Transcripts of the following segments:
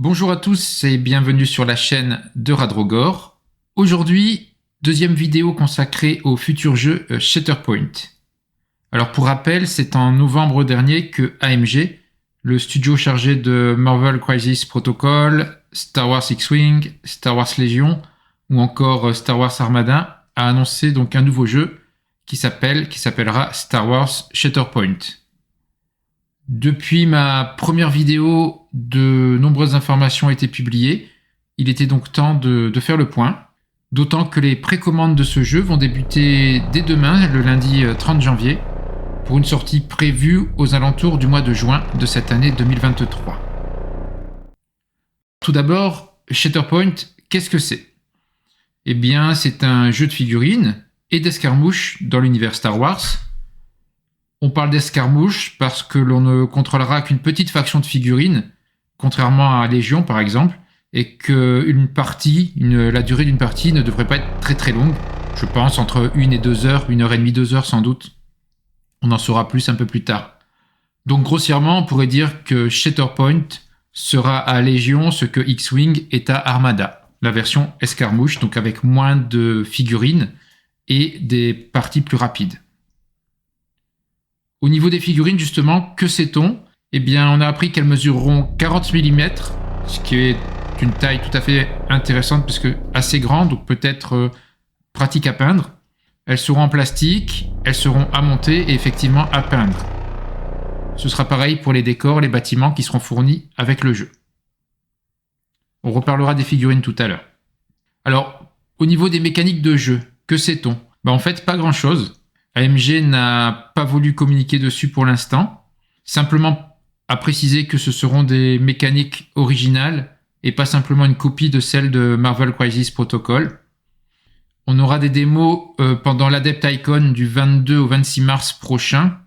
Bonjour à tous et bienvenue sur la chaîne de Radrogor. Aujourd'hui, deuxième vidéo consacrée au futur jeu Shatterpoint. Alors pour rappel, c'est en novembre dernier que AMG, le studio chargé de Marvel Crisis Protocol, Star Wars X-Wing, Star Wars Legion ou encore Star Wars Armada, a annoncé donc un nouveau jeu qui s'appellera Star Wars Shatterpoint. Depuis ma première vidéo, de nombreuses informations ont été publiées. Il était donc temps de faire le point. D'autant que les précommandes de ce jeu vont débuter dès demain, le lundi 30 janvier, pour une sortie prévue aux alentours du mois de juin de cette année 2023. Tout d'abord, Shatterpoint, qu'est-ce que c'est ? Eh bien, c'est un jeu de figurines et d'escarmouches dans l'univers Star Wars. On parle d'escarmouche parce que l'on ne contrôlera qu'une petite faction de figurines, contrairement à Légion par exemple, et que la durée d'une partie ne devrait pas être très très longue. Je pense entre 1 et 2 heures, 1h30, 2 heures sans doute. On en saura plus un peu plus tard. Donc grossièrement, on pourrait dire que Shatterpoint sera à Légion ce que X-Wing est à Armada, la version escarmouche, donc avec moins de figurines et des parties plus rapides. Au niveau des figurines, justement, que sait-on ? Eh bien, on a appris qu'elles mesureront 40 mm, ce qui est une taille tout à fait intéressante, puisque assez grande, donc peut-être pratique à peindre. Elles seront en plastique, elles seront à monter et effectivement à peindre. Ce sera pareil pour les décors, les bâtiments qui seront fournis avec le jeu. On reparlera des figurines tout à l'heure. Alors, au niveau des mécaniques de jeu, que sait-on ? En fait, pas grand-chose. AMG n'a pas voulu communiquer dessus pour l'instant, simplement à préciser que ce seront des mécaniques originales et pas simplement une copie de celle de Marvel Crisis Protocol. On aura des démos pendant l'Adepticon du 22 au 26 mars prochain,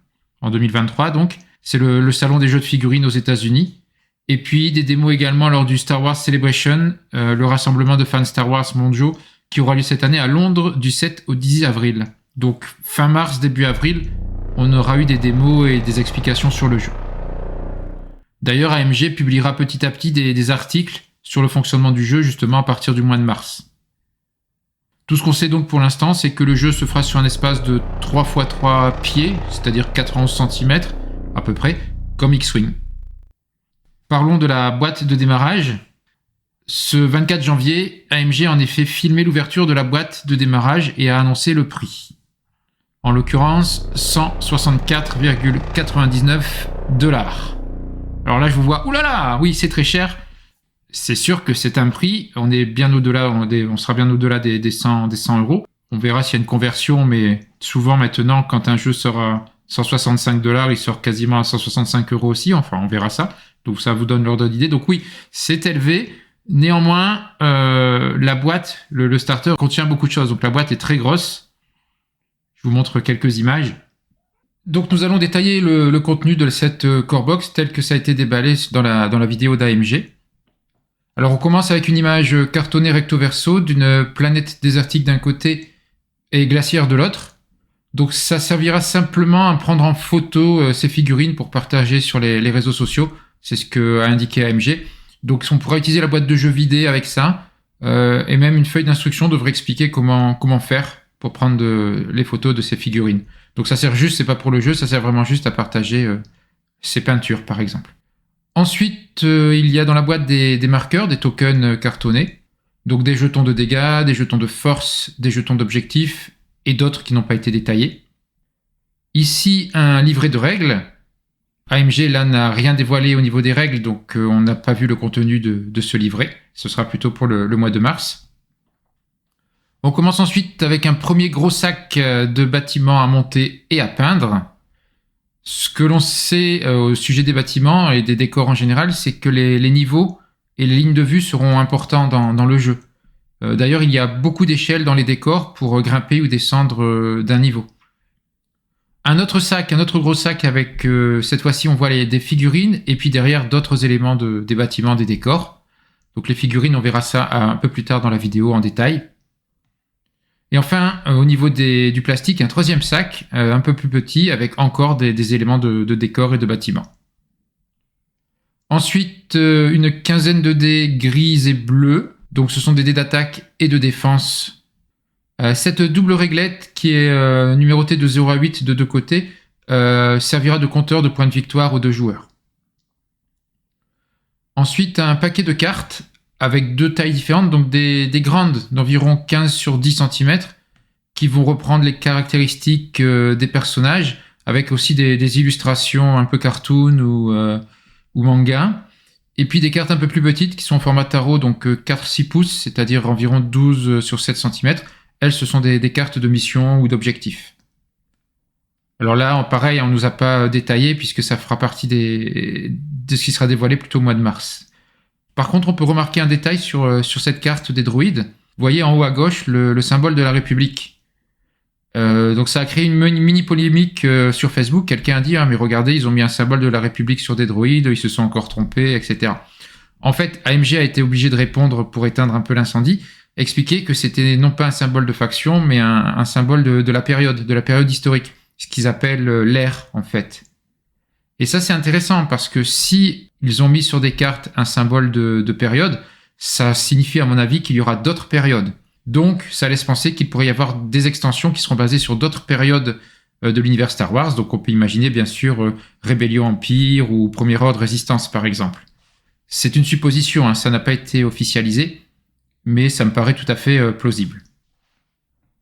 en 2023 donc. C'est le salon des jeux de figurines aux États-Unis. Et puis des démos également lors du Star Wars Celebration, le rassemblement de fans Star Wars mondiaux qui aura lieu cette année à Londres du 7 au 10 avril. Donc fin mars, début avril, on aura eu des démos et des explications sur le jeu. D'ailleurs, AMG publiera petit à petit des articles sur le fonctionnement du jeu justement à partir du mois de mars. Tout ce qu'on sait donc pour l'instant, c'est que le jeu se fera sur un espace de 3 x 3 pieds, c'est-à-dire 91 cm à peu près, comme X-Wing. Parlons de la boîte de démarrage. Ce 24 janvier, AMG a en effet filmé l'ouverture de la boîte de démarrage et a annoncé le prix. En l'occurrence, 164,99 $. Alors là, je vous vois, oulala, oui, c'est très cher. C'est sûr que c'est un prix, on est bien au-delà, on sera bien au-delà des 100 €. On verra s'il y a une conversion, mais souvent maintenant, quand un jeu sort à 165 $, il sort quasiment à 165 € aussi, enfin, on verra ça. Donc ça vous donne l'ordre d'idée. Donc oui, c'est élevé. Néanmoins, la boîte, le starter contient beaucoup de choses. Donc la boîte est très grosse. Je vous montre quelques images. Donc nous allons détailler le contenu de cette core box tel que ça a été déballé dans la vidéo d'AMG. Alors on commence avec une image cartonnée recto verso d'une planète désertique d'un côté et glaciaire de l'autre. Donc ça servira simplement à prendre en photo ces figurines pour partager sur les réseaux sociaux. C'est ce qu'a indiqué AMG. Donc on pourra utiliser la boîte de jeu vidée avec ça. Et même une feuille d'instruction devrait expliquer comment faire pour prendre les photos de ces figurines. Donc ça sert juste, c'est pas pour le jeu, ça sert vraiment juste à partager ces peintures par exemple. Ensuite, il y a dans la boîte des marqueurs, des tokens cartonnés. Donc des jetons de dégâts, des jetons de force, des jetons d'objectifs et d'autres qui n'ont pas été détaillés. Ici, un livret de règles. AMG là n'a rien dévoilé au niveau des règles, donc on n'a pas vu le contenu de ce livret. Ce sera plutôt pour le mois de mars. On commence ensuite avec un premier gros sac de bâtiments à monter et à peindre. Ce que l'on sait au sujet des bâtiments et des décors en général, c'est que les niveaux et les lignes de vue seront importants dans le jeu. D'ailleurs, il y a beaucoup d'échelles dans les décors pour grimper ou descendre d'un niveau. Un autre gros sac avec, cette fois-ci, on voit des figurines et puis derrière d'autres éléments des bâtiments, des décors. Donc les figurines, on verra ça un peu plus tard dans la vidéo en détail. Et enfin, au niveau du plastique, un troisième sac, un peu plus petit, avec encore des éléments de décor et de bâtiment. Ensuite, une quinzaine de dés gris et bleus. Donc ce sont des dés d'attaque et de défense. Cette double réglette qui est numérotée de 0 à 8 de deux côtés servira de compteur de points de victoire aux deux joueurs. Ensuite, un paquet de cartes avec deux tailles différentes, donc des grandes d'environ 15 sur 10 cm qui vont reprendre les caractéristiques des personnages avec aussi des illustrations un peu cartoon ou manga. Et puis des cartes un peu plus petites qui sont en format tarot, donc 4-6 pouces, c'est-à-dire environ 12 sur 7 cm. Elles, ce sont des cartes de mission ou d'objectifs. Alors là, pareil, on ne nous a pas détaillé puisque ça fera partie de ce qui sera dévoilé plutôt au mois de mars. Par contre, on peut remarquer un détail sur cette carte des droïdes. Vous voyez en haut à gauche le symbole de la République. Donc ça a créé une mini polémique sur Facebook. Quelqu'un a dit mais regardez, ils ont mis un symbole de la République sur des droïdes, ils se sont encore trompés, etc. En fait, AMG a été obligé de répondre pour éteindre un peu l'incendie, expliquer que c'était non pas un symbole de faction, mais un symbole de la période historique, ce qu'ils appellent l'ère en fait. Et ça c'est intéressant parce que si ils ont mis sur des cartes un symbole de période, ça signifie à mon avis qu'il y aura d'autres périodes. Donc, ça laisse penser qu'il pourrait y avoir des extensions qui seront basées sur d'autres périodes de l'univers Star Wars. Donc, on peut imaginer, bien sûr, Rébellion Empire ou Premier Ordre Résistance, par exemple. C'est une supposition, hein, ça n'a pas été officialisé, mais ça me paraît tout à fait plausible.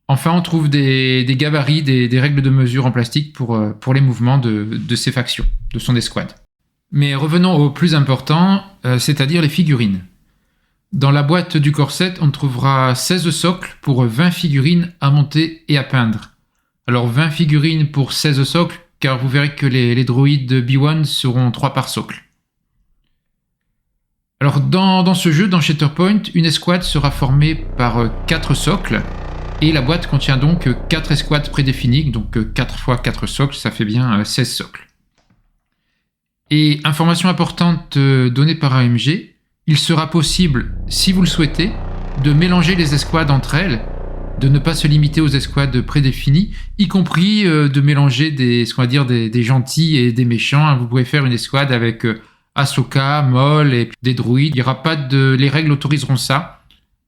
Enfin, on trouve des gabarits, des règles de mesure en plastique pour les mouvements de ces factions, de son escouade. Mais revenons au plus important, c'est-à-dire les figurines. Dans la boîte du corset, on trouvera 16 socles pour 20 figurines à monter et à peindre. Alors 20 figurines pour 16 socles, car vous verrez que les droïdes B1 seront 3 par socle. Alors dans ce jeu, dans Shatterpoint, une escouade sera formée par 4 socles, et la boîte contient donc 4 escouades prédéfinies, donc 4 x 4 socles, ça fait bien 16 socles. Et information importante donnée par AMG, il sera possible, si vous le souhaitez, de mélanger les escouades entre elles, de ne pas se limiter aux escouades prédéfinies, y compris de mélanger des gentils et des méchants. Vous pouvez faire une escouade avec Ahsoka, Maul et des droïdes. Il y aura pas les règles autoriseront ça.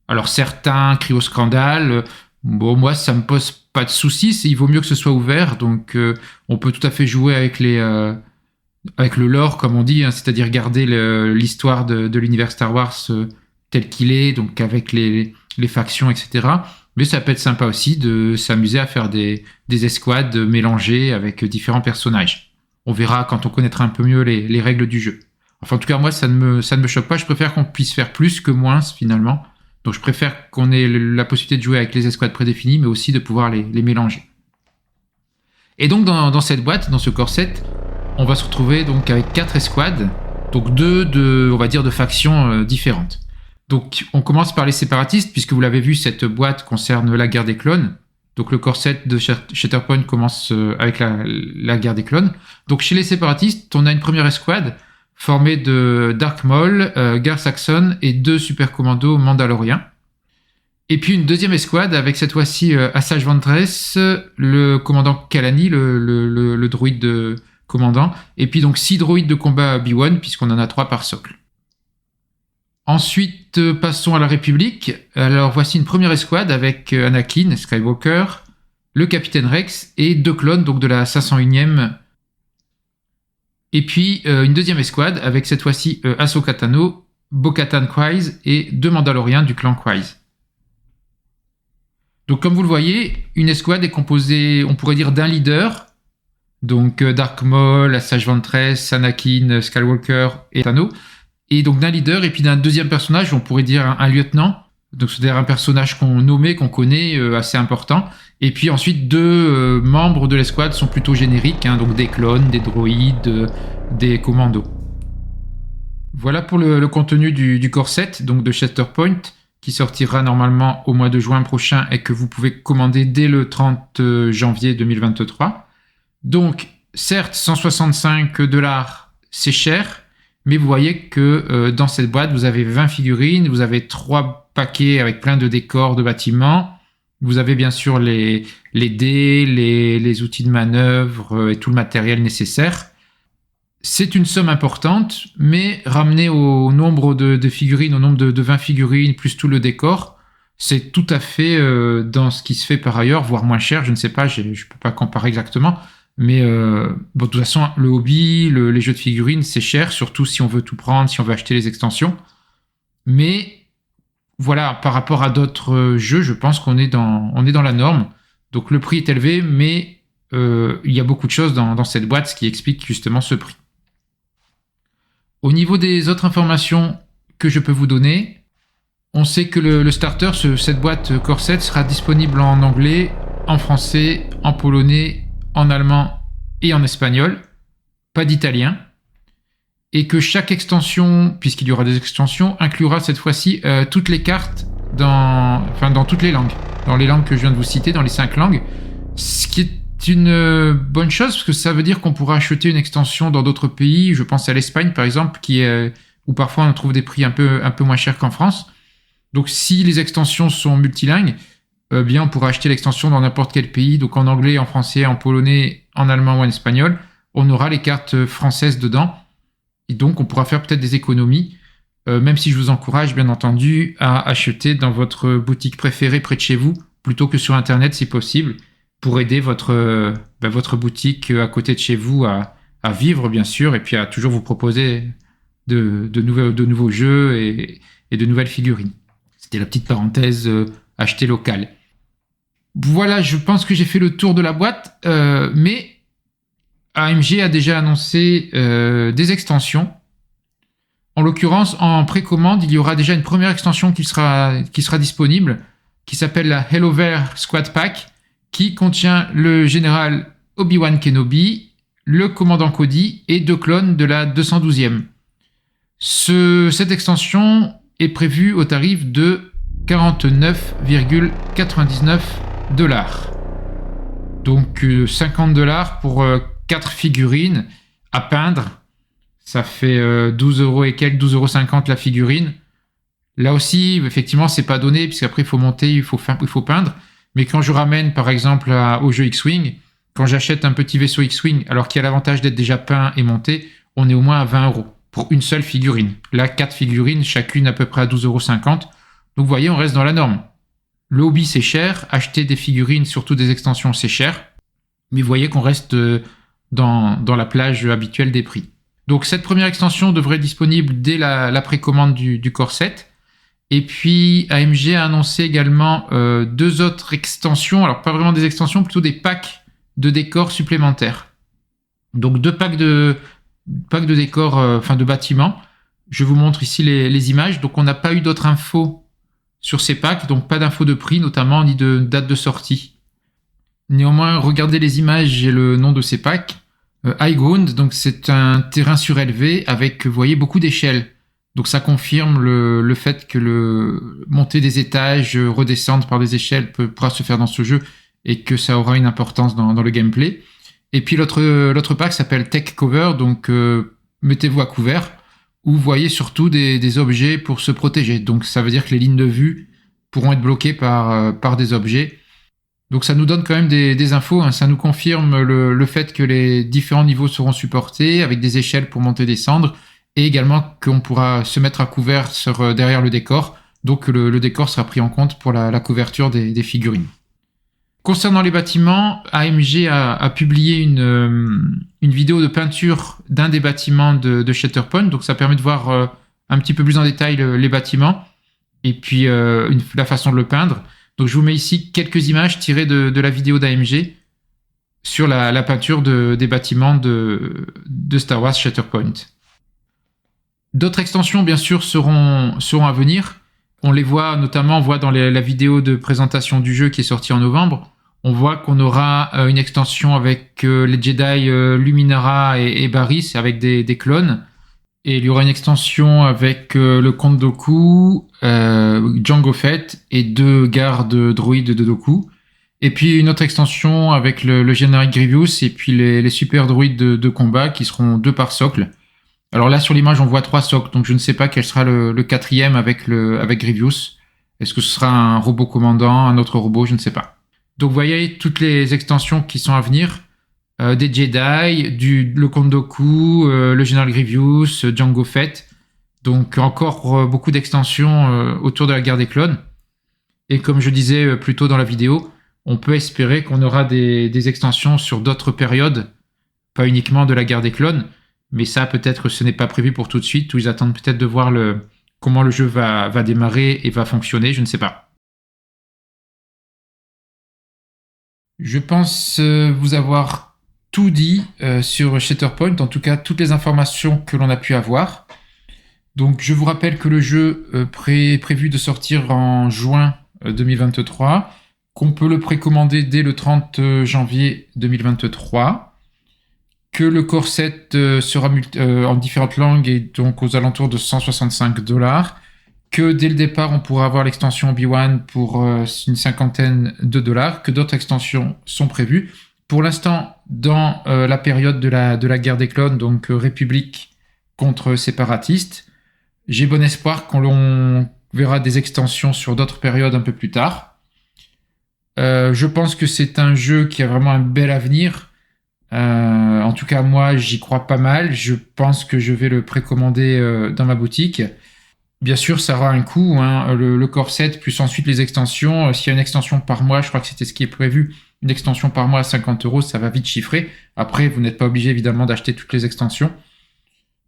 Alors certains crient au scandale. Bon, moi ça me pose pas de soucis. Il vaut mieux que ce soit ouvert, donc on peut tout à fait jouer avec avec le lore, comme on dit, hein, c'est-à-dire garder l'histoire de l'univers Star Wars tel qu'il est, donc avec les factions, etc. Mais ça peut être sympa aussi de s'amuser à faire des escouades mélangées avec différents personnages. On verra quand on connaîtra un peu mieux les règles du jeu. Enfin, en tout cas, moi, ça ne me choque pas. Je préfère qu'on puisse faire plus que moins, finalement. Donc, je préfère qu'on ait la possibilité de jouer avec les escouades prédéfinies, mais aussi de pouvoir les mélanger. Et donc, dans cette boîte, dans ce corset, on va se retrouver donc avec 4 escouades, donc 2 de factions différentes. Donc on commence par les séparatistes, puisque vous l'avez vu, cette boîte concerne la guerre des clones. Donc le corset de Shatterpoint commence avec la guerre des clones. Donc chez les séparatistes, on a une première escouade formée de Dark Maul, Gar Saxon et 2 super commandos mandaloriens. Et puis une deuxième escouade avec cette fois-ci Asajj Ventress, le commandant Kalani, le droïde de commandant, et puis donc 6 droïdes de combat B1, puisqu'on en a 3 par socle. Ensuite, passons à la République. Alors voici une première escouade avec Anakin Skywalker, le capitaine Rex et 2 clones donc de la 501e. Et puis une deuxième escouade avec cette fois-ci Ahsoka Tano, Bo-Katan Kryze et 2 Mandaloriens du clan Kryze. Donc comme vous le voyez, une escouade est composée, on pourrait dire, d'un leader, donc Dark Maul, Asajj Ventress, Anakin Skywalker et Tano, et donc d'un leader et puis d'un deuxième personnage, on pourrait dire un lieutenant, donc c'est-à-dire un personnage qu'on connaît, assez important, et puis ensuite 2 membres de l'escouade sont plutôt génériques, hein, donc des clones, des droïdes, des commandos. Voilà pour le contenu du corset, donc de Shatterpoint, qui sortira normalement au mois de juin prochain et que vous pouvez commander dès le 30 janvier 2023. Donc, certes, 165$, c'est cher, mais vous voyez que dans cette boîte, vous avez 20 figurines, vous avez 3 paquets avec plein de décors de bâtiments, vous avez bien sûr les dés, les outils de manœuvre et tout le matériel nécessaire. C'est une somme importante, mais ramené au nombre de figurines, au nombre de 20 figurines, plus tout le décor, c'est tout à fait dans ce qui se fait par ailleurs, voire moins cher, je ne sais pas, je ne peux pas comparer exactement. Mais bon, de toute façon, le hobby, les jeux de figurines, c'est cher, surtout si on veut tout prendre, si on veut acheter les extensions. Mais voilà, par rapport à d'autres jeux, je pense qu'on est dans la norme. Donc le prix est élevé, mais il y a beaucoup de choses dans cette boîte, ce qui explique justement ce prix. Au niveau des autres informations que je peux vous donner, on sait que le starter, cette boîte Core 7, sera disponible en anglais, en français, en polonais, en allemand et en espagnol, pas d'italien, et que chaque extension, puisqu'il y aura des extensions, inclura cette fois-ci toutes les cartes dans toutes les langues, dans les langues que je viens de vous citer, dans les 5 langues, ce qui est une bonne chose, parce que ça veut dire qu'on pourra acheter une extension dans d'autres pays, je pense à l'Espagne par exemple, où parfois on trouve des prix un peu moins chers qu'en France. Donc si les extensions sont multilingues, bien on pourra acheter l'extension dans n'importe quel pays, donc en anglais, en français, en polonais, en allemand ou en espagnol. On aura les cartes françaises dedans, et donc on pourra faire peut-être des économies, même si je vous encourage bien entendu à acheter dans votre boutique préférée près de chez vous, plutôt que sur internet si possible, pour aider votre boutique à côté de chez vous à vivre bien sûr, et puis à toujours vous proposer de nouveaux jeux et de nouvelles figurines. C'était la petite parenthèse acheter local. Voilà, je pense que j'ai fait le tour de la boîte, mais AMG a déjà annoncé des extensions. En l'occurrence, en précommande, il y aura déjà une première extension qui sera disponible, qui s'appelle la Hellover Squad Pack, qui contient le général Obi-Wan Kenobi, le commandant Cody et 2 clones de la 212e. Cette extension est prévue au tarif de 49,99 $. Donc $50 pour 4 figurines à peindre. Ça fait 12 € et quelques, 12,50 € la figurine. Là aussi, effectivement, c'est pas donné, puisqu'après il faut monter, il faut peindre. Mais quand je ramène, par exemple, au jeu X-Wing, quand j'achète un petit vaisseau X-Wing, alors qu'il y a l'avantage d'être déjà peint et monté, on est au moins à 20 € pour une seule figurine. Là, 4 figurines, chacune à peu près à 12,50 €. Donc, vous voyez, on reste dans la norme. Le hobby, c'est cher. Acheter des figurines, surtout des extensions, c'est cher. Mais vous voyez qu'on reste dans la plage habituelle des prix. Donc, cette première extension devrait être disponible dès la précommande du Core 7. Et puis, AMG a annoncé également 2 autres extensions. Alors, pas vraiment des extensions, plutôt des packs de décors supplémentaires. Donc, 2 packs de décors, de bâtiments. Je vous montre ici les images. Donc, on n'a pas eu d'autres infos sur ces packs. Donc, pas d'infos de prix, notamment, ni de date de sortie. Néanmoins, regardez les images et le nom de ces packs. High Ground, donc c'est un terrain surélevé avec, vous voyez, beaucoup d'échelles. Donc ça confirme le fait que monter des étages, redescendre par des échelles pourra se faire dans ce jeu et que ça aura une importance dans le gameplay. Et puis l'autre pack s'appelle Tech Cover, donc mettez-vous à couvert, où vous voyez surtout des objets pour se protéger. Donc ça veut dire que les lignes de vue pourront être bloquées par des objets. Donc ça nous donne quand même des infos, hein. Ça nous confirme le fait que les différents niveaux seront supportés avec des échelles pour monter et descendre, et également qu'on pourra se mettre à couvert derrière le décor, donc le décor sera pris en compte pour la couverture des figurines. Concernant les bâtiments, AMG a publié une vidéo de peinture d'un des bâtiments de Shatterpoint, donc ça permet de voir un petit peu plus en détail les bâtiments, et puis la façon de le peindre. Donc je vous mets ici quelques images tirées de la vidéo d'AMG sur la peinture des bâtiments de Star Wars Shatterpoint. D'autres extensions, bien sûr, seront à venir. On les voit, notamment, on voit dans la vidéo de présentation du jeu qui est sortie en novembre, on voit qu'on aura une extension avec les Jedi Luminara et Barriss, avec des clones. Et il y aura une extension avec le comte Dooku, Jango Fett et 2 gardes droïdes de Dooku. Et puis une autre extension avec le général Grievous et puis les super droïdes de combat qui seront 2 par socle. Alors là, sur l'image, on voit 3 socles, donc je ne sais pas quel sera le 4e avec Grievous. Est-ce que ce sera un robot commandant, un autre robot, je ne sais pas. Donc vous voyez toutes les extensions qui sont à venir. des Jedi, le Kondoku, le General Grievous, Jango Fett. Donc encore beaucoup d'extensions autour de la guerre des clones. Et comme je disais plus tôt dans la vidéo, on peut espérer qu'on aura des extensions sur d'autres périodes, pas uniquement de la guerre des clones, mais ça peut-être ce n'est pas prévu pour tout de suite, ou ils attendent peut-être de voir comment le jeu va démarrer et va fonctionner, je ne sais pas. Je pense vous avoir tout dit sur Shatterpoint, en tout cas toutes les informations que l'on a pu avoir. Donc je vous rappelle que le jeu est prévu de sortir en juin 2023, qu'on peut le précommander dès le 30 janvier 2023, que le core set sera en différentes langues et donc aux alentours de 165$, que dès le départ on pourra avoir l'extension Obi-Wan pour une cinquantaine de dollars, que d'autres extensions sont prévues. Pour l'instant, dans la période de la guerre des clones, donc République contre séparatistes, j'ai bon espoir qu'on verra des extensions sur d'autres périodes un peu plus tard. Je pense que c'est un jeu qui a vraiment un bel avenir. En tout cas, moi, j'y crois pas mal. Je pense que je vais le précommander dans ma boutique. Bien sûr, ça aura un coût, hein, le core set, plus ensuite les extensions. S'il y a une extension par mois, je crois que c'était ce qui est prévu, une extension par mois à 50€, ça va vite chiffrer. Après, vous n'êtes pas obligé évidemment d'acheter toutes les extensions.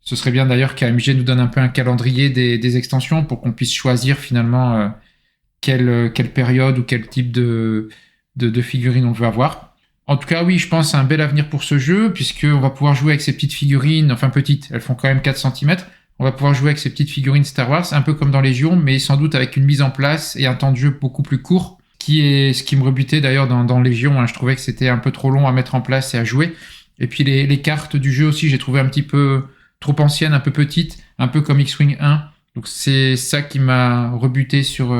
Ce serait bien d'ailleurs qu'AMG nous donne un peu un calendrier des extensions pour qu'on puisse choisir finalement quelle période ou quel type de figurines on veut avoir. En tout cas, oui, je pense à un bel avenir pour ce jeu, puisqu'on va pouvoir jouer avec ces petites figurines, enfin petites, elles font quand même 4 cm. On va pouvoir jouer avec ces petites figurines Star Wars, un peu comme dans Légion, mais sans doute avec une mise en place et un temps de jeu beaucoup plus court, qui est ce qui me rebutait d'ailleurs dans Légion. Hein. Je trouvais que c'était un peu trop long à mettre en place et à jouer. Et puis les cartes du jeu aussi, j'ai trouvé un petit peu trop anciennes, un peu petites, un peu comme X-Wing 1. Donc c'est ça qui m'a rebuté sur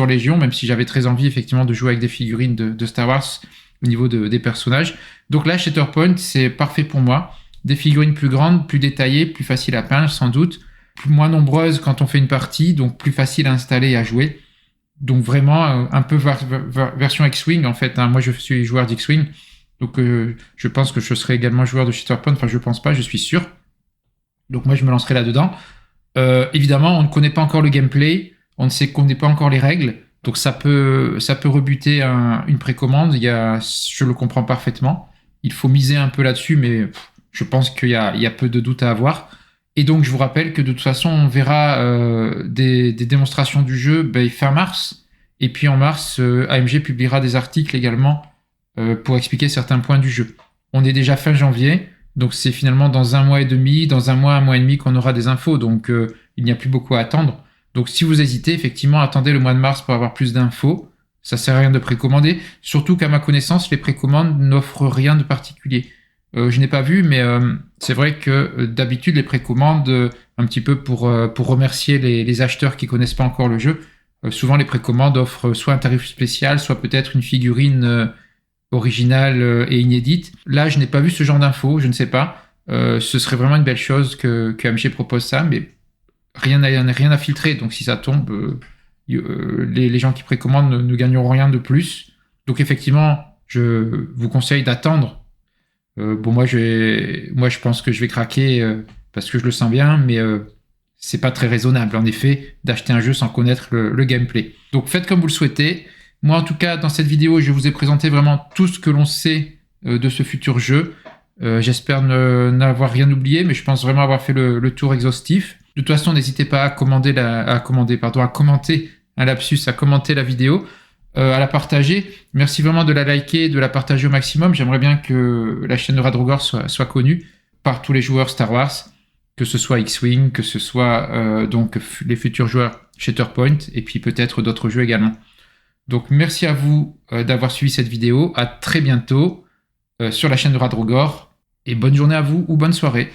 Légion, même si j'avais très envie effectivement de jouer avec des figurines de Star Wars au niveau des personnages. Donc là, Shatterpoint, c'est parfait pour moi. Des figurines plus grandes, plus détaillées, plus faciles à peindre sans doute, moins nombreuses quand on fait une partie, donc plus facile à installer et à jouer. Donc vraiment un peu version X-Wing en fait. Hein. Moi je suis joueur d'X-Wing, donc je pense que je serai également joueur de Shatterpoint. Enfin je pense pas, je suis sûr. Donc moi je me lancerai là-dedans. Évidemment on ne connaît pas encore le gameplay, on ne connaît pas encore les règles, donc ça peut rebuter une précommande. Je le comprends parfaitement. Il faut miser un peu là-dessus, mais je pense qu'il y a peu de doute à avoir. Et donc, je vous rappelle que de toute façon, on verra des démonstrations du jeu fin mars. Et puis en mars, AMG publiera des articles également pour expliquer certains points du jeu. On est déjà fin janvier, donc c'est finalement dans un mois et demi, dans un mois et demi qu'on aura des infos. Donc, il n'y a plus beaucoup à attendre. Donc, si vous hésitez, effectivement, attendez le mois de mars pour avoir plus d'infos. Ça sert à rien de précommander. Surtout qu'à ma connaissance, les précommandes n'offrent rien de particulier. Je n'ai pas vu, mais c'est vrai que d'habitude, les précommandes, un petit peu pour remercier les acheteurs qui connaissent pas encore le jeu, souvent les précommandes offrent soit un tarif spécial, soit peut-être une figurine originale et inédite. Là, je n'ai pas vu ce genre d'infos, je ne sais pas. Ce serait vraiment une belle chose que AMG propose ça, mais rien à filtrer. Donc si ça tombe, les gens qui précommandent ne gagneront rien de plus. Donc effectivement, je vous conseille d'attendre. Moi je pense que je vais craquer parce que je le sens bien, mais c'est pas très raisonnable en effet d'acheter un jeu sans connaître le gameplay. Donc faites comme vous le souhaitez. Moi en tout cas dans cette vidéo je vous ai présenté vraiment tout ce que l'on sait de ce futur jeu. J'espère n'avoir rien oublié, mais je pense vraiment avoir fait le tour exhaustif. De toute façon n'hésitez pas à commenter la vidéo. À la partager. Merci vraiment de la liker, de la partager au maximum. J'aimerais bien que la chaîne de Radrogor soit connue par tous les joueurs Star Wars, que ce soit X-Wing, que ce soit donc les futurs joueurs Shatterpoint, et puis peut-être d'autres jeux également. Donc merci à vous d'avoir suivi cette vidéo. À très bientôt sur la chaîne de Radrogor, et bonne journée à vous ou bonne soirée.